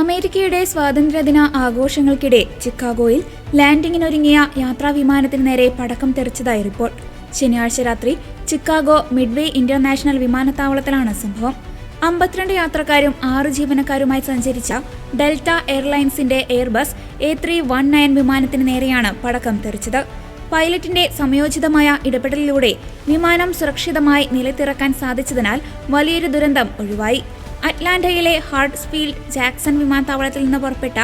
അമേരിക്കയുടെ സ്വാതന്ത്ര്യദിന ആഘോഷങ്ങൾക്കിടെ ചിക്കാഗോയിൽ ലാൻഡിങ്ങിനൊരുങ്ങിയ യാത്രാവിമാനത്തിന് നേരെ പടക്കം തെറിച്ചതായി റിപ്പോർട്ട്. ശനിയാഴ്ച രാത്രി ചിക്കാഗോ മിഡ്വേ ഇന്റർനാഷണൽ വിമാനത്താവളത്തിലാണ് സംഭവം. 52 യാത്രക്കാരും 6 ജീവനക്കാരുമായി സഞ്ചരിച്ച ഡെൽറ്റ എയർലൈൻസിന്റെ എയർബസ് A319 വിമാനത്തിന് നേരെയാണ് പടക്കം തെറിച്ചത്. പൈലറ്റിന്റെ സമയോചിതമായ ഇടപെടലിലൂടെ വിമാനം സുരക്ഷിതമായി നിലത്തിറക്കാൻ സാധിച്ചതിനാൽ വലിയൊരു ദുരന്തം ഒഴിവായി. അറ്റ്ലാന്റയിലെ ഹാർട്ട്സ്ഫീൽഡ് ജാക്സൺ വിമാനത്താവളത്തിൽ നിന്ന് പുറപ്പെട്ട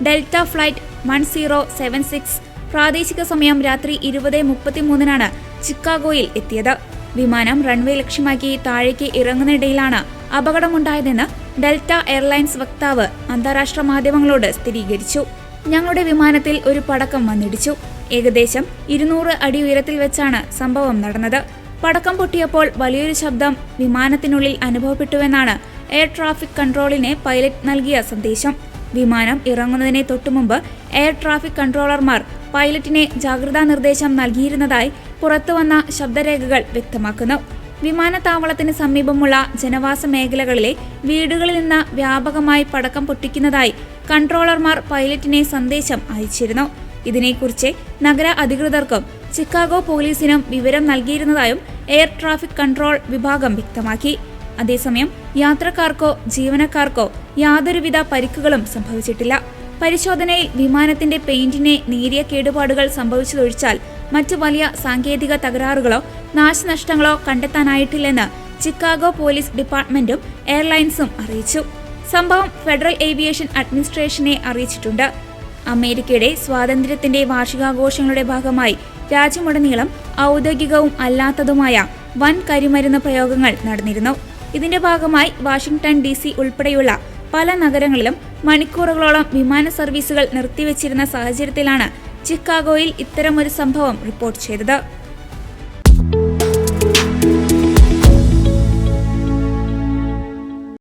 ഡെൽറ്റ ഫ്ലൈറ്റ് 1076 പ്രാദേശിക സമയം രാത്രി 20:33 ചിക്കാഗോയിൽ എത്തിയത്. വിമാനം റൺവേ ലക്ഷ്യമാക്കി താഴേക്ക് ഇറങ്ങുന്നതിനിടയിലാണ് അപകടമുണ്ടായതെന്ന് ഡെൽറ്റ എയർലൈൻസ് വക്താവ് അന്താരാഷ്ട്ര മാധ്യമങ്ങളോട് സ്ഥിരീകരിച്ചു. ഞങ്ങളുടെ വിമാനത്തിൽ ഒരു പടക്കം വന്നിടിച്ചു. ഏകദേശം 200 അടി ഉയരത്തിൽ വെച്ചാണ് സംഭവം നടന്നത്. പടക്കം പൊട്ടിയപ്പോൾ വലിയൊരു ശബ്ദം വിമാനത്തിനുള്ളിൽ അനുഭവപ്പെട്ടുവെന്നാണ് എയർ ട്രാഫിക് കൺട്രോളിന് പൈലറ്റ് നൽകിയ സന്ദേശം. വിമാനം ഇറങ്ങുന്നതിന് തൊട്ടുമുമ്പ് എയർ ട്രാഫിക് കൺട്രോളർമാർ പൈലറ്റിനെ ജാഗ്രതാ നിർദ്ദേശം നൽകിയിരുന്നതായി പുറത്തുവന്ന ശബ്ദരേഖകൾ വ്യക്തമാക്കുന്നു. വിമാനത്താവളത്തിന് സമീപമുള്ള ജനവാസ മേഖലകളിലെ വീടുകളിൽ നിന്ന് വ്യാപകമായി പടക്കം പൊട്ടിക്കുന്നതായി കൺട്രോളർമാർ പൈലറ്റിനെ സന്ദേശം അയച്ചിരുന്നു. ഇതിനെക്കുറിച്ച് നഗര അധികൃതർക്കും ചിക്കാഗോ പോലീസിനും വിവരം നൽകിയിരുന്നതായും എയർ ട്രാഫിക് കൺട്രോൾ വിഭാഗം വ്യക്തമാക്കി. അതേസമയം യാത്രക്കാർക്കോ ജീവനക്കാർക്കോ യാതൊരുവിധ പരിക്കുകളും സംഭവിച്ചിട്ടില്ല. പരിശോധനയിൽ വിമാനത്തിന്റെ പെയിന്റിനെ നേരിയ കേടുപാടുകൾ സംഭവിച്ചതൊഴിച്ചാൽ മറ്റു വലിയ സാങ്കേതിക തകരാറുകളോ നാശനഷ്ടങ്ങളോ കണ്ടെത്താനായിട്ടില്ലെന്ന് ചിക്കാഗോ പോലീസ് ഡിപ്പാർട്ട്മെന്റും എയർലൈൻസും അറിയിച്ചു. സംഭവം ഫെഡറൽ ഏവിയേഷൻ അഡ്മിനിസ്ട്രേഷനെ അറിയിച്ചിട്ടുണ്ട്. അമേരിക്കയുടെ സ്വാതന്ത്ര്യത്തിന്റെ വാർഷികാഘോഷങ്ങളുടെ ഭാഗമായി രാജ്യമുടനീളം ഔദ്യോഗികവും അല്ലാത്തതുമായ വൻ കരിമരുന്ന് പ്രയോഗങ്ങൾ നടന്നിരുന്നു. ഇതിന്റെ ഭാഗമായി വാഷിംഗ്ടൺ DC ഉൾപ്പെടെയുള്ള പല നഗരങ്ങളിലും മണിക്കൂറുകളോളം വിമാന സർവീസുകൾ നിർത്തിവച്ചിരുന്ന സാഹചര്യത്തിലാണ് ചിക്കാഗോയിൽ ഇത്തരമൊരു സംഭവം റിപ്പോർട്ട് ചെയ്തത്.